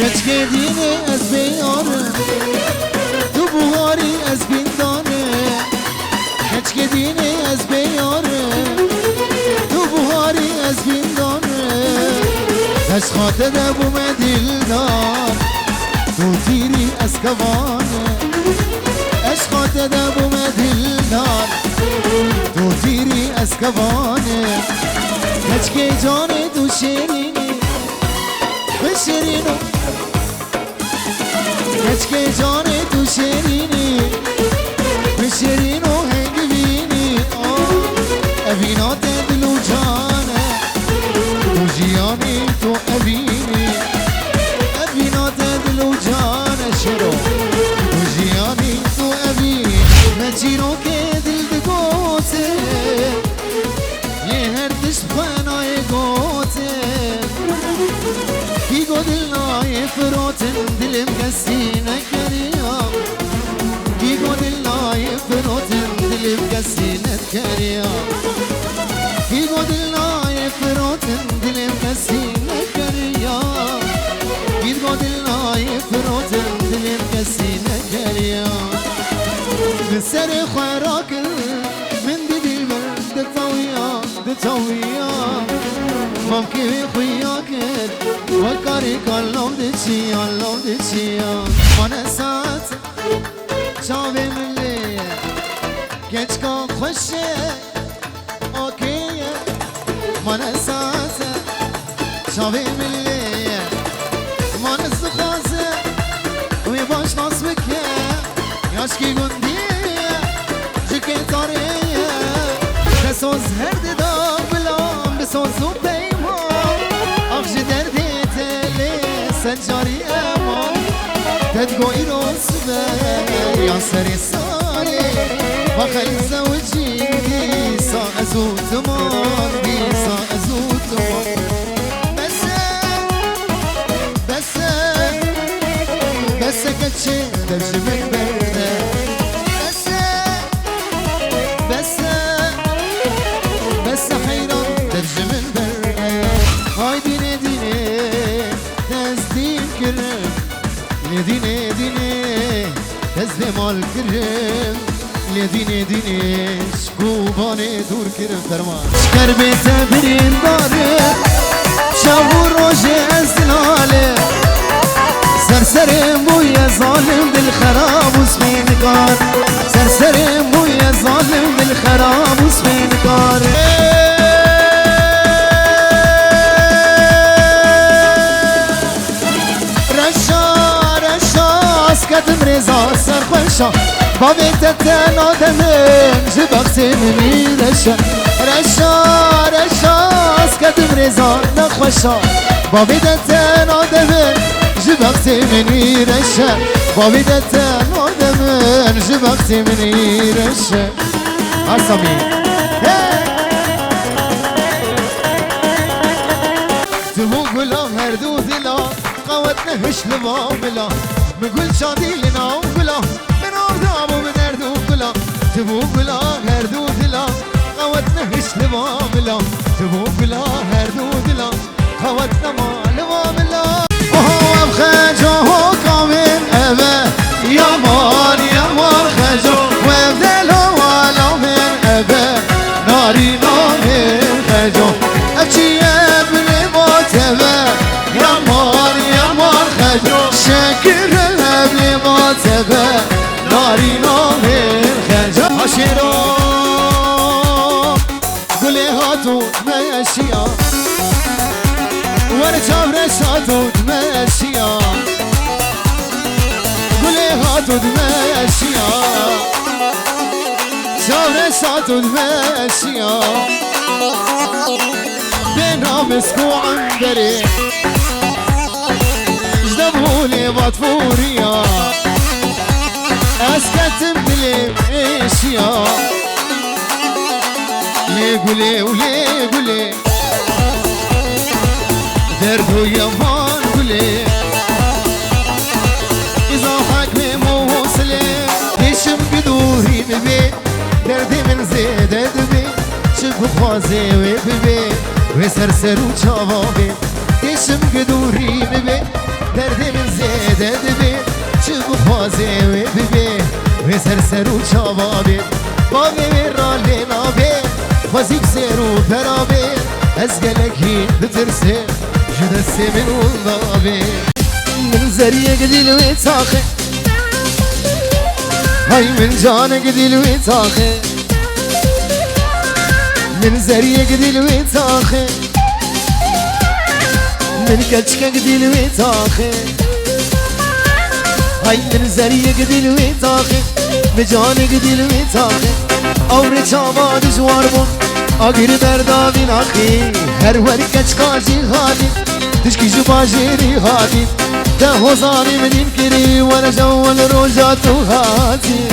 گچ گدینه از بیارم تو بوهاری از بیندانه گچ گدینه از بیارم تو بوهاری از بیندانه دست خاطر بوم دلدار تو تیری از کوانه عشقات دبوم دلدار تو تیری از کوانه کچکه جان تو شیرینی بشیرینو کچکه جان تو شیرینی بشیرینو هنگ بینی اوینات دلو جانه تو جیانی تو اوینی اوینات دلو جانه شروع مجيرو كدل دقوته يهردش بخاناي قوته في قدلنا يفروتن دل مقسينا كريم في قدلنا يفروتن دل مقسينا كريم في قدلنا يفروتن دل مقسينا كريم في قدلنا يفروتن دل مقسينا كريم بسر خراك من بدي من دتويا ممكن خوياك وكاري كلام دتشي انا ساعت شاوي من لي كيشكا خوشه اوكي انا ساعت شاوي من لي ما نسخازه ويباش نصبك ياشكي قندي تاریه بسوز هر دا بلام بسوز و پیمان آخش دردی تلی سنجاری امان تدگوی روز به یا سری سالی و خیلی زوجی دیسا ازودمان بسه کچه درجمه برده بس حيران ترجم البرقة هاي ديني تزدين كرم ديني تزدي مال كرم ديني شكوباني دور كرم فرمان شكر بيتبرين داره شابو روجي ازلاله سرسرم بويا ظالم بالخراب وسمين كار سرسرم بويا ظالم بالخراب وسمين كار رشا اسكت مريزا سرخوشا بابي تتنا دمين جبقت مني رشا اسكت مريزا نخوشا بابي تتنا دمين جبقت مني رشا بابي تتنا دمين جبقت مني رشا عصبي تبو قلا هردو ذلا قوتنا هش لبابلا بقول شادي لنا وقلا من أرضاب وبدردو قلا تبو قلا هردو ذلا قوتنا هش لبابلا تبو قلا هردو ذلا قوتنا ما لبابلا وهو بخجوه كامل أبا يمان خجو وبدلو ولا من أبا ناري من خجو أبشي ابني موت أبا يمان خجو شكر ابني موت أبا ناري من خجو عشيرو قولي هاتو ماشيا ورجاب رشاتو دمشيا قولي هاتو دمشيا شاب رشاتو دمشيا بينها مسكو عنبري جدبهولي بطفوريا اسكتم بلي ايشيا ليه قولي دردو يمان قولي إذا حكمي موصلي ديشم قدوري ببي دردي من زيدة دبي شبه خوازي وببي وسرسر وشابابي ديشم قدوري ببي درد من زیده دبی چه بخوازه و ببی و سر و چابابی با ببی را لینابی خوزی بسر و برابی از گلکی بترسه جد السمن والضابي من زريق دي الويتاخي هاي من جانك دي الويتاخي من زريق دي الويتاخي من كتشكك دي الويتاخي هاي من زريق دي الويتاخي من جانك دي الويتاخي أوري شاباد جواربون آگیر دردابین آخی هر ورکش کاجی خادی تشکی جباجیری خادی ده هزاری منیم کری ولا جوال روجاتو خادی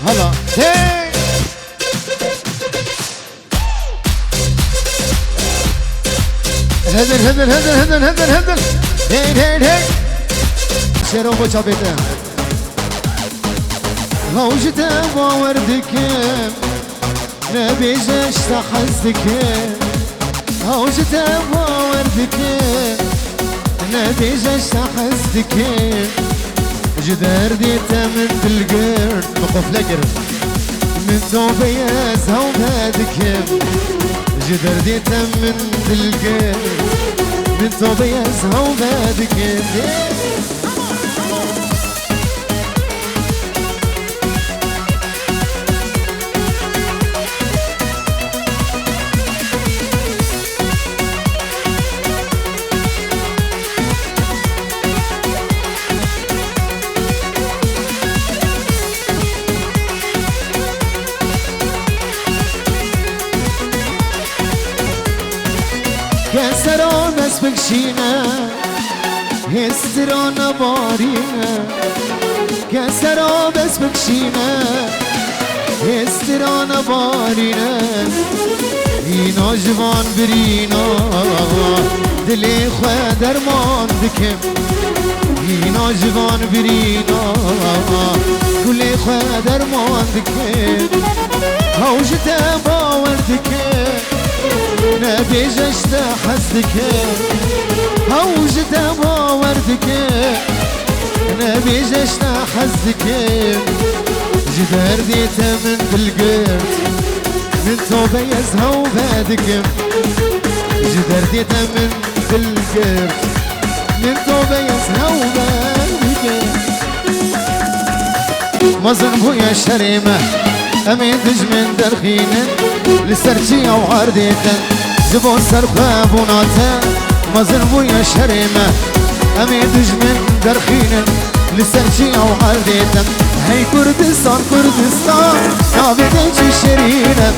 هلا هی هدن هي شيرو بو چابيته غوجته باوردك نبيجش تحزك غوجته باوردك نبيجش تحزك جدار ديته من القرد بقف لقرد من توبيا زهوم هادك جدر ديته من القرد من توبيا زهوم هادك كسران اسمك شينا هستران بارينا كسران اسمك شينا هستران بارينا اینا جوان برینا دلی خواه درمان دکم اینا جوان برینا دلی خواه درمان دکم هوجت باور دکم نبيجش تحزك هوجت باوردك نبيجش تحزك جدار ديت من بالقرد من توبة يزهو بادك جدار ديت من بالقرد من توبة يزهو بادك مزن بويا شريمة أمين دجمن درخينا لسرجي أو عرديتا زبون سرخواب وناتا مزن بويا شريمة أمين دجمن درخينا لسرجي أو عرديتا هاي كردستان كردستان نابدنش شرينا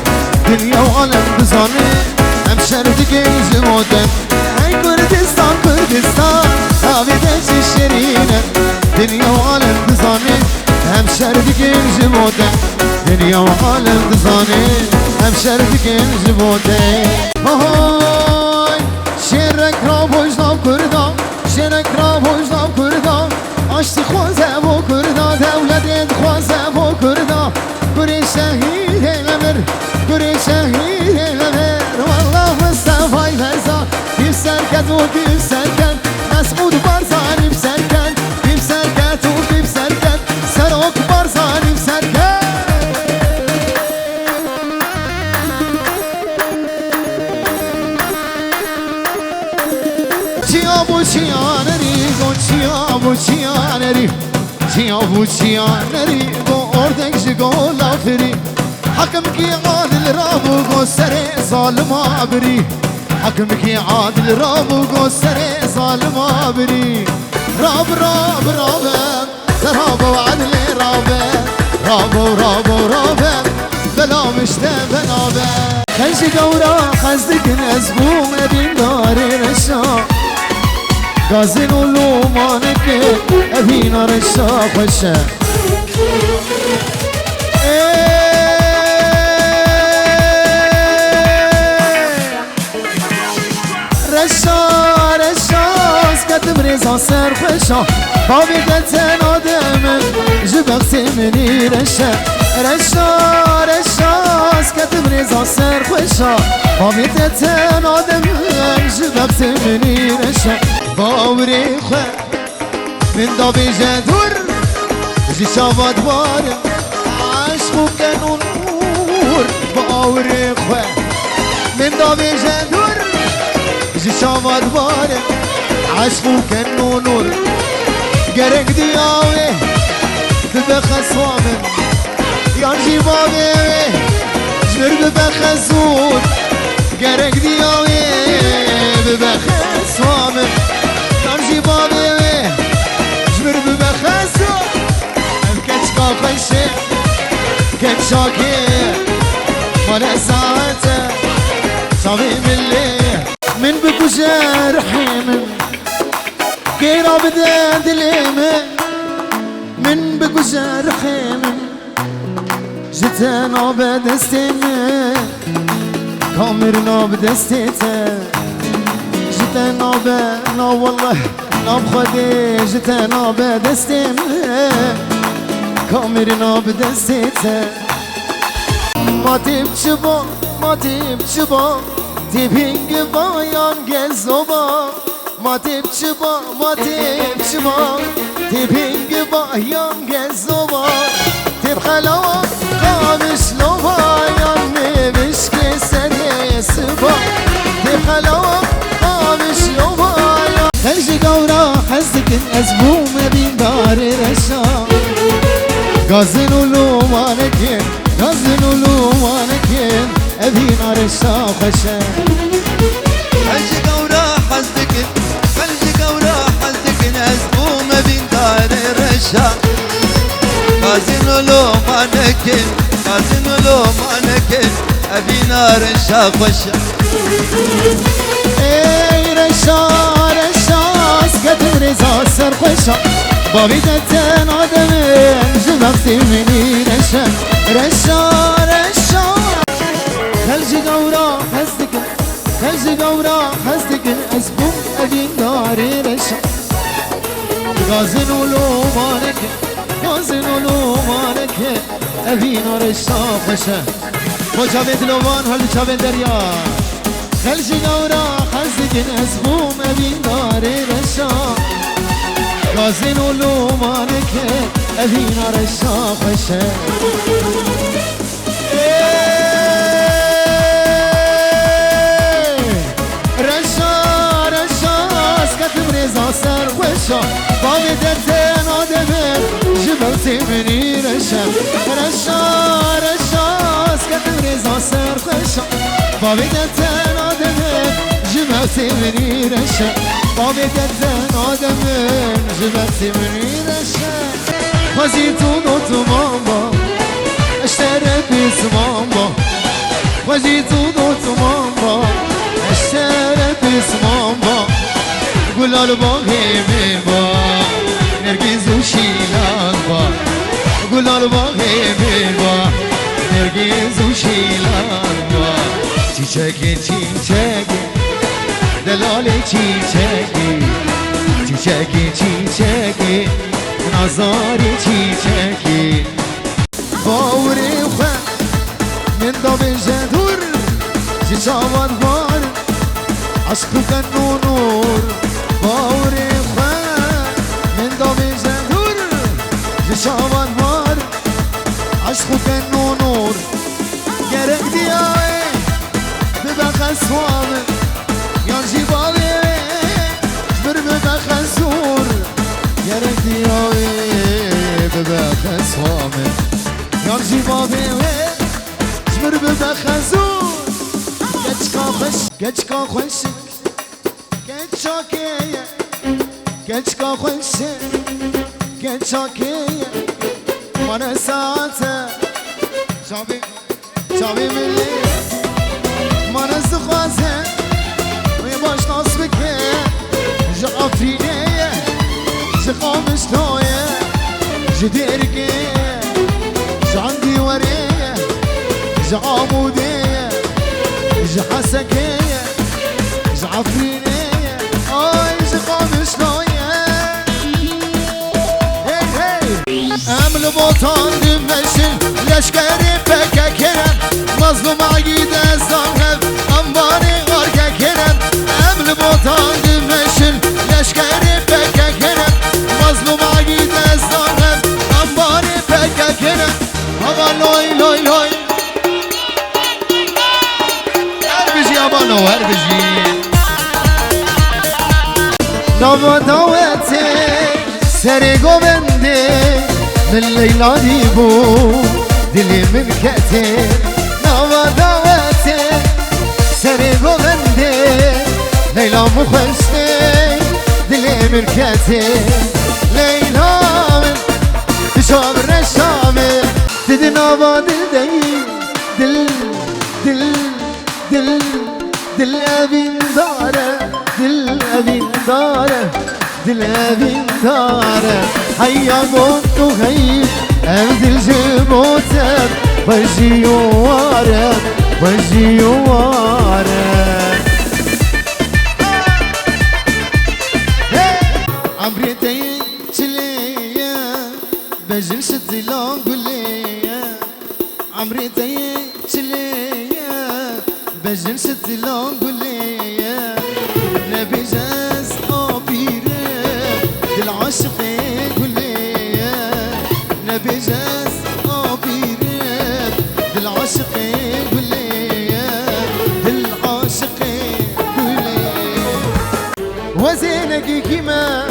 دنيا وعالم بزاني هم شردك جموتا هاي كردستان كردستان نابدنش شرينا دنيا وعالم بزاني هم شردك جموتا دنيا وعالم بزاني هم شردك جموتا هاي شرك راب وجناب كردا شرك راب وجناب كردا عشت خوزه بو كردا دولت خوزه بو كردا كري شهيد الامر كري شهيد الامر والله مصطفى يفرزا يبسركت ويبسركت مسعود برزان يبسركت يبسركت ويبسركت سروك برزان يبسركت چیابو چیانری گو اردک جگو لافری حکم کی عادل رابو گو سر ظالم آبری حکم کی عادل رابو گو سر ظالم آبری راب راب راب راب وعدل راب راب راب راب بلا مشته بنابه خنج دورا خزدك نزبوم ابين داري رشا غازين ولومانك ابينا رشا خشا رشا رشا سكت بريزا سر خشا بابي دتن آدم جبقت مني رشا رشا رشاس كتب رزا سر خوشا بابي دتن آدم جبقت مني رشا باوري خو من دابي جدور جي شابات بارم عشقو كانو نور باوري خو من دابي جدور جي شابات بارم عشقو كانو نور قرق دياوي ببخس وامن يانجي بابي جمر ببخسون قرق دياوي ببخس وامن يانجي بابي جمر ببخسون كتشكا خيشي كتشاكي مالا ساعته صافي من بكو جرحي كيرا بدا دليمة من بكو جرحي جتنا بدستيمة كامرنا بدستيته جتنا بنا والله نبخدي جتنا بدستيمة كامرنا بدستيته ما تبشبا ما تبشبا تبهنگ بايان گزوبا ما تبشبا ما تبشبا تبهنگ بايان گزوبا تبخلوا قامش لوبايان نبش كسر سبا تبخلوا قامش لوبايان خلج قورا حزك أزبوم بين دار رشا غازن ولومانك غازن ولومانك أبي نار الشاو خشا خلج قورا حزك خلج قورا حزك أزبوم بين دار رشا غازن ولومانك غازن ولومانك أبي نار الشاو خشا اي رشا رشا سكت رزا سر خشا بابي دتن آدمين جبقتي مني رشا رشا رشا خلج قورا حزك خلج قورا حزك أزبوم أبي نار رشا غازن ولومانك غازن ولومانك أبي نار الشاو خشا وجابت لوان هل جابت دريا خلج قورا حزك أزبوم أبي نار رشا غازن ولومانك أبي نار الشاو خشا رزا سر خوشا بابي دتن آدمه جبلتي مني رشا رشا رشا سكت رزا سر خوشا بابي دتن آدمه جبلتي مني رشا بابي دتن آدمه جبلتي مني رشا وزيتو دوتو ماما اشترى بيس ماما وزيتو دوتو ماما اشترى بيس ماما گلال باغی میبا نرگیز و شیلان با گلال باغی میبا نرگیز و شیلان با چیچکی چیچکی دلال چیچکی چیچکی چیچکی نازاری چیچکی باوری خواه من دام جدور چیچاوان بار عشق کنو نور باوری خواه من دامی زندور جشاوان مار عشق کنو نور گرک دیای ببخص وامن یان جیباوی جبر ببخصور گرک دیای ببخص وامن یان جیباوی جبر ببخصور گچکا خوش گچاکیه گچکا خوشه گچاکیه من ساعته شابی ملی من استخوازه وی باش ناس بکه جا افرینه جا قامش نویه جا درگه جا عندي وريه جا عموديه جا حسكيه جا عفرينيه جا قامش نوية البطان دمشل لشكري بكا كرم مظلوم عقيد الزهب أنباري غرقا كرم البطان دمشل لشكري بكا كرم مظلوم عقيد الزهب أنباري بكا كرم هبا لوي لوي لوي هربجي أبانو هربجي نوبا داوتي سري قوبندي من ليلى ديبو دلي من كأتي نوبا داوتي سري قوبندي ليلى مخشتي دلي من كأتي ليلى من تشوف الرشامي دل نوبا دل دل دل دل دل أبين داره دل أبين داره دل أبين داره هيا قلت غيب أبدل جبوتك وجي وارك وجي وارك عمري تاين شلية بجن شد لانقلية عمري تاين شلية بجن شد لانقلية نبي جاز أبيرك العاشق كلية نبي جاز أبيرك العاشق كلية العاشق كلية وزينك كيما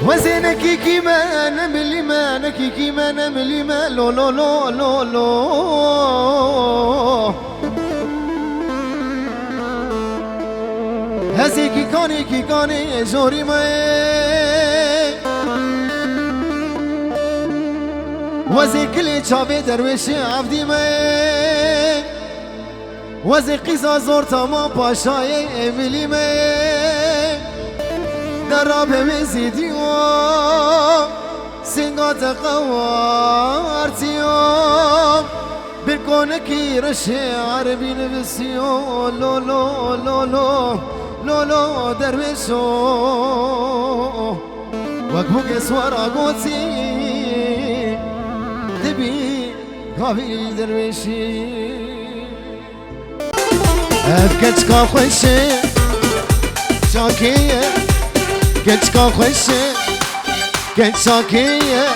وزينك كيما نملي ما نكي كيما نملي ما لو لو لو لو لو هزي كي كاني جوري ماي وزي كلي تشافي درويشي عبدي ماي وزي قيسا زورتا ما باشاي املي ماي درابي مزيديو سنغات قوارتيو بالكونكي رشي عربي نفسيو لو لو لو لو لو لو درويشو وقبوك سوارا قوتي تبي قابل درويشي أبكتك خوشي شاكية كتك خوشي كت شاكية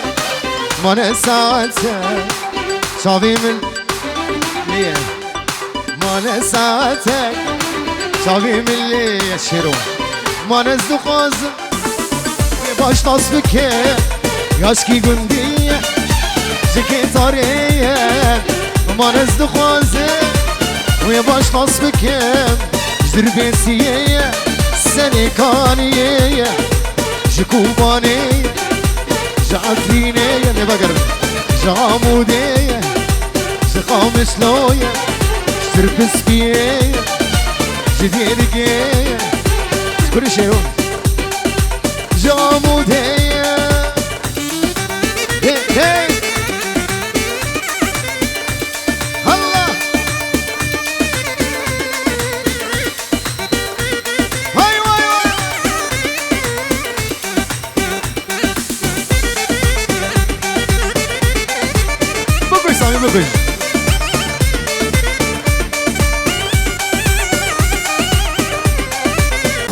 ما نساعتك شافي من ليه ما نساعتك شافي من ليه شيرو ما نزدو قازم باش تصبك ياشكي قندية جكي طارية ما نزدو قازم ويا باش تصبك جربيسية سنكانية جكوبانية جعفرينية نبقر جامودية جقامشلوية جتربسكية جديركية كل شيء جامودية هي هي الله هاي هاي هاي بقول سامي بقول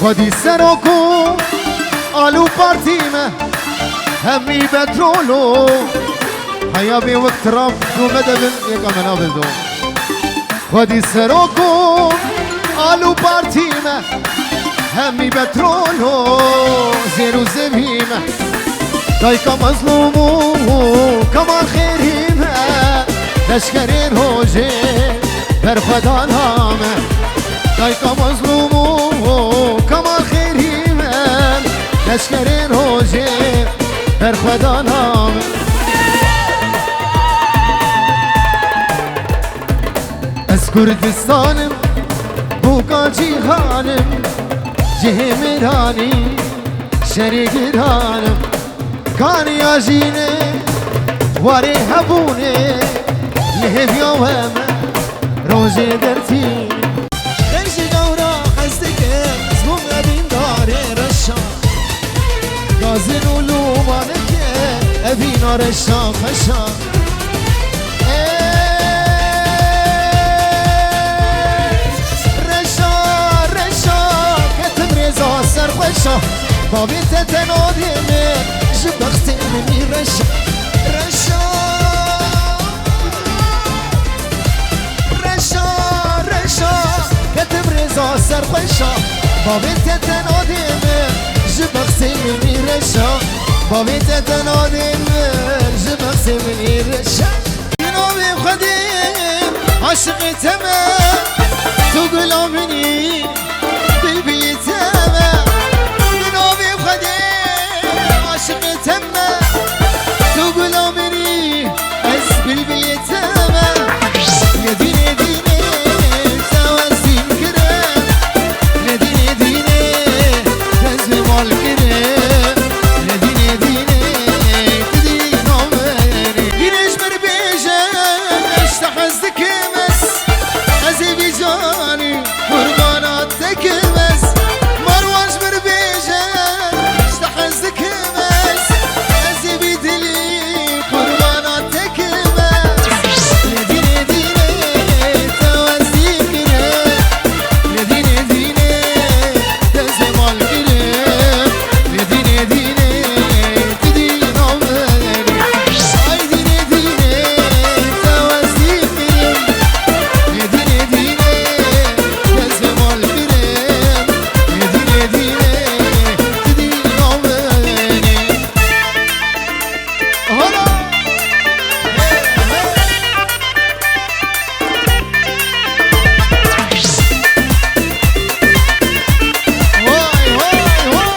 خدي سركو آلو بارتيمه همي بترولو هيا بي وقت رب ومدبن يقا منابل دو خدي سركو آلو بارتيمه همي بترولو زيرو زميمه دايكا مظلومو كمان خيريمه لشكرين هوجي برخدان هامه دايكا مظلومو كمان خيريمه لشكرين هوجي برخدان هامه از كردستانم بوكا جيهانم جهمراني شريقرانم كان ياجيني واري هبوني لهبيا وما روجي درتي خنجي دورا حزتك زبوم أبين داري رشا غازن ولومانك أبين بنا رشا خشا رشا كتب رزا سر خشا بابي تتنادي من جبختي مني رشا كتب رزا سر خشا بابي تتنادي من جبختي مني رشا بابي تتنادي من جبختي مني رشا ينوبي خديم عشق تمام تقول مني بالبي تمام ينوبي خديم عشق تمام تقول مني بس بالبي تمام يا ديني ديني توازين كرام يا ديني ديني تزوي مال كرام يا ديني ديني تدين عمري دينيش مربيجة اشتحزك بس عزيبي جاني قرباناتك بس مروج مربيجة اشتحزك بس عزيبي دلي قرباناتك بس يا ديني ديني توازين كرام يا ديني ديني تزوي مال كرام يا ديني ديني تدين عمري اي ديني ديني توازين كرام يا ديني ديني تزوي مال كرام يا ديني ديني تدين عمري هلا واي واي واي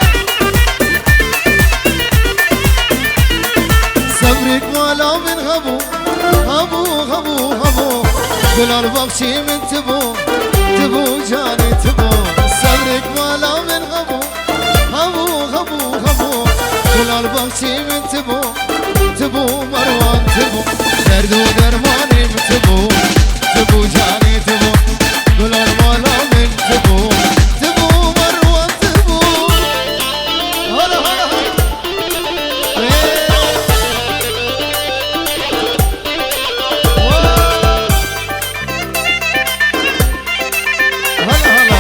صبرك مالا من غبو غبو غبو غبو كل البخشي من تبو تبو جاني تبو صبرك مالا من غبو غبو غبو غبو كل البخشي من تبو تبو مروان تبو درد ودرماني من تبو تبو جاني تبو كل المالا من تبو تبو مروان تبو هلا هلا هلا هلا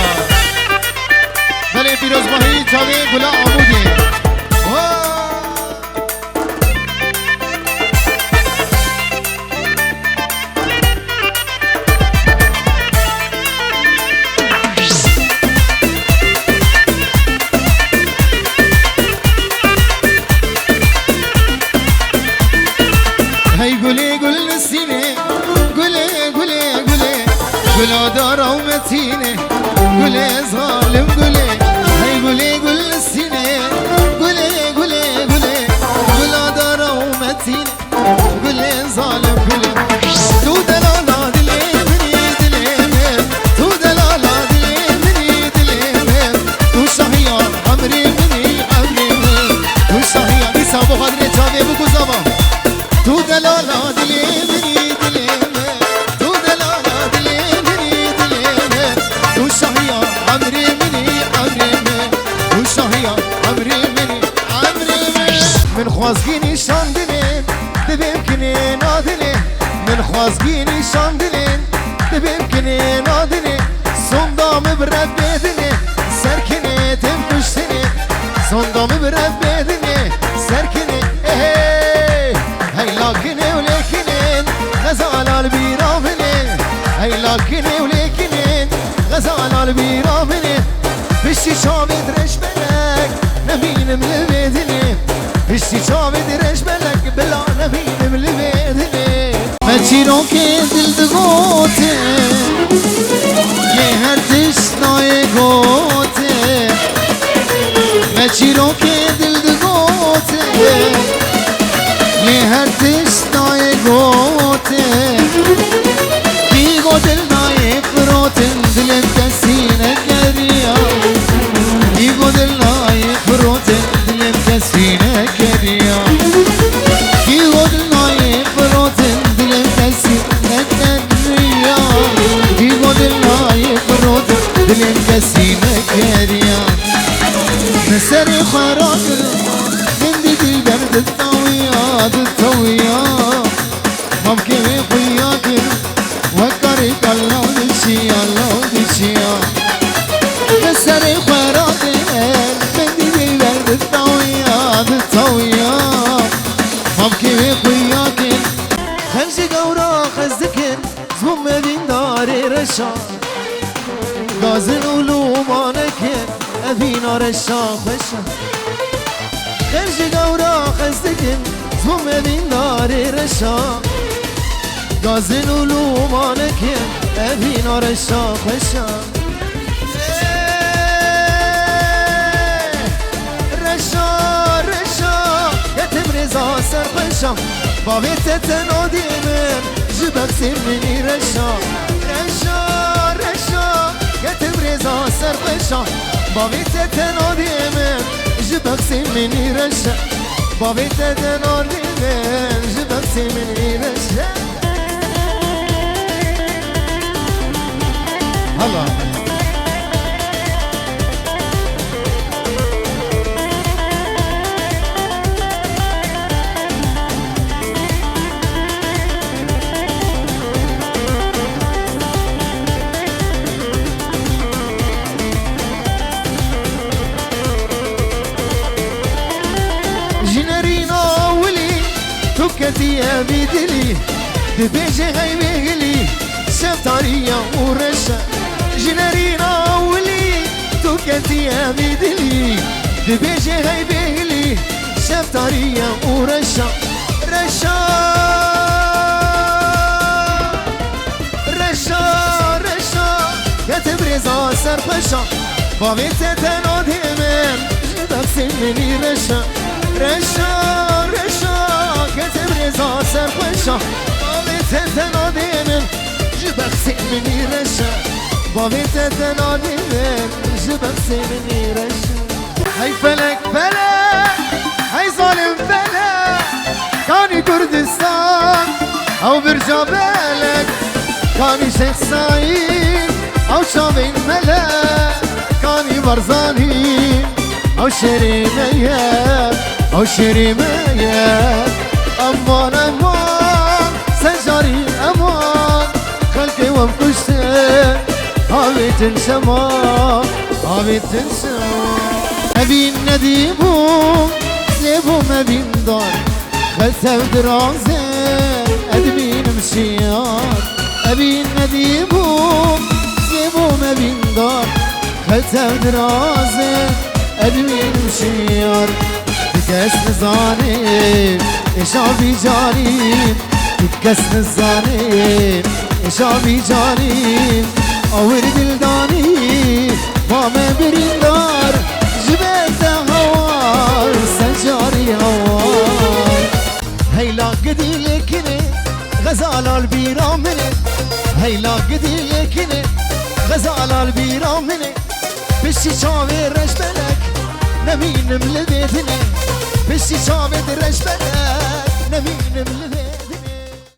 بله پیروز ماهی جاوی گلا آمودی هی گلی گل نسینه گله گله گله گلا دارا و متینه گله ظالم گله هی گلی گل نسینه گله گله گله گلا دارا و متینه گله ظالم گله تو دلالا دلی منی دلی من تو دلالا دلی منی دلی من تو شهیان عمری منی عمری من تو شهیان ایسا بخادر جاوی بگو زبان تو دلالا دلی منی دلی من تو دلالا دلی منی دلی من تو شهیان عمری منی عمری من تو شهیان عمری منی عمری من خوازگی نشان دلین دبیم کنه نادلین من خوازگی نشان دلین دبیم کنه نادلین sondam برد بدنه سرکنه تم کشتنه sondam برد بدنه سرکنه هی لاکنه ولیکنه غزال بیرامنه هی لاکنه ولیکنه غزال بیرامنه بشتی شابت رش بلک نبینم لبدنه بشتی شابت رش بلک بلا نبینم لبدنه مچیرون که دل دگوته یه هر تشنای گوته مچیرون که دل دگوته یه هر تشنای گوته بیگو دل نای فروتن دلم کسی نگریا بیگو دل نای فروتن دلم کسی نگریا بیگو دل نای فروتن دلم کسی نگریا بیگو دل نای فروتن دلم کسی نگریا نسری خراب من دل برد الطاويات التويا ممكن خوياك وكرك الله دشيا الله دشيا بسري خيرات بندي برد التويا ممكن خوياك خلجي قورا خزكن زوم بين داري رشا غازن ولومانكن أبينا رشا خشا خلجي قورا خزكن زوم بين داري رشا غازن ولومانكن أبينا رشا خشا رشا رشا يتمرزا سرخشا باغيت تنادي من جبك سمني رشا رشا رشا يتمرزا سرخشا باغيت تنادي من جبك سمني رشا باغيت تنادي من جبك سمني رشا هلا جنرينا ولي تكتي يا بيدلي دبيجي هاي بيغلي شفتاريا ورشا جنرينا ولي تكتي يا بيدلي دبيجي هاي بيغلي شفتاريا ورشا رشا رشا رشا يتبرزا سرخشا باغيت تنادي من جبك سمني رشا رشا رشا كتبرزا سرخشا باغيت تنادي من جبك سمني رشا باغيت تنادي من جبك سمني رشا هاي فلك فلك هاي ظالم فلك كاني كردستان او برجا بالك كاني شيخ سعيد او شامين ملك كاني برزاني او شريمية او شريمية امان امان سجاري امان خلقي ومكشتن هاويت انشما هاويت انشما ابين نديبو سيبو مبين دار خلسة ودرازن ادمين مشيار ابين نديبو سيبو مبين دار خلسة ودرازن ادمين مشيار تكس نزانين اشابي جانين تكس نزانين اشابي جانين اور دلداني وما بريندار جبت هوار سجاري هوار هيلا قدي لكني غزال البيرامني هيلا قدي لكني غزال البيرامني بشي شاوي رجبلك نمين ملبيتني بشي شاوي رجبلك نمين ملبيتني